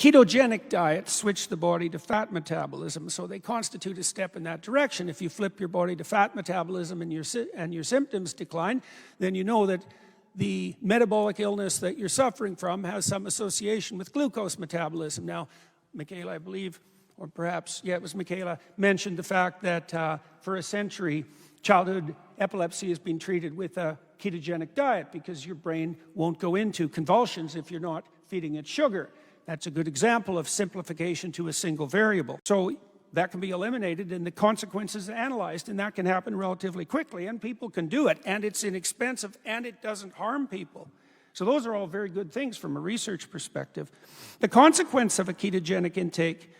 Ketogenic diets switch the body to fat metabolism, so they constitute a step in that direction. If you flip your body to fat metabolism and your symptoms decline, then you know that the metabolic illness that you're suffering from has some association with glucose metabolism. Now, Michaela, I believe, or perhaps, yeah, it was Michaela, mentioned the fact that for a century, childhood epilepsy has been treated with a ketogenic diet because your brain won't go into convulsions if you're not feeding it sugar. That's a good example of simplification to a single variable. So that can be eliminated and the consequences analyzed, and that can happen relatively quickly, and people can do it, and it's inexpensive, and it doesn't harm people. So those are all very good things from a research perspective. The consequence of a ketogenic intake,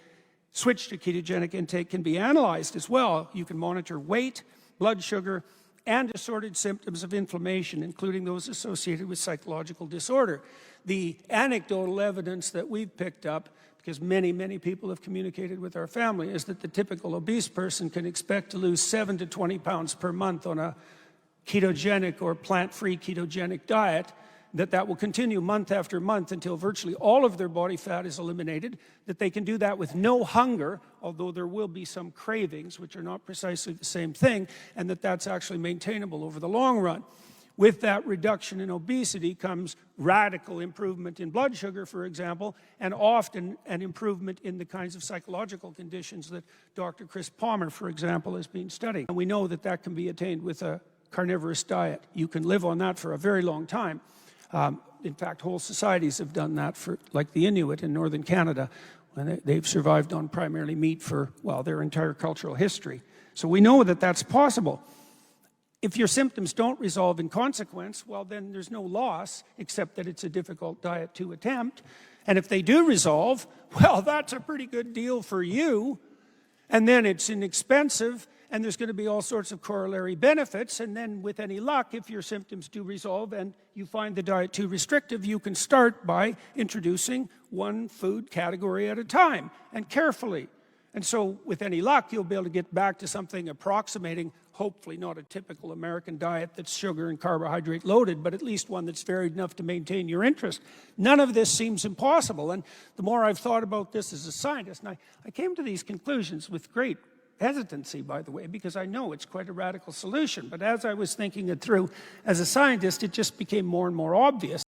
switch to ketogenic intake, can be analyzed as well. You can monitor weight, blood sugar, and assorted symptoms of inflammation, including those associated with psychological disorder. The anecdotal evidence that we've picked up, because many, many people have communicated with our family, is that the typical obese person can expect to lose 7 to 20 pounds per month on a ketogenic or plant-free ketogenic diet, that will continue month after month until virtually all of their body fat is eliminated, that they can do that with no hunger, although there will be some cravings, which are not precisely the same thing, and that's actually maintainable over the long run. With that reduction in obesity comes radical improvement in blood sugar, for example, and often an improvement in the kinds of psychological conditions that Dr. Chris Palmer, for example, has been studying. And we know that that can be attained with a carnivorous diet. You can live on that for a very long time. In fact, whole societies have done that, for, like the Inuit in northern Canada, when they've survived on primarily meat for, well, their entire cultural history. So we know that that's possible. If your symptoms don't resolve in consequence, well, then there's no loss, except that it's a difficult diet to attempt. And if they do resolve, well, that's a pretty good deal for you. And then it's inexpensive, and there's going to be all sorts of corollary benefits. And then with any luck, if your symptoms do resolve and you find the diet too restrictive, you can start by introducing one food category at a time, and carefully. And so with any luck, you'll be able to get back to something approximating, hopefully not a typical American diet that's sugar and carbohydrate loaded, but at least one that's varied enough to maintain your interest. None of this seems impossible. And the more I've thought about this as a scientist, and I came to these conclusions with great hesitancy, by the way, because I know it's quite a radical solution. But as I was thinking it through as a scientist, it just became more and more obvious.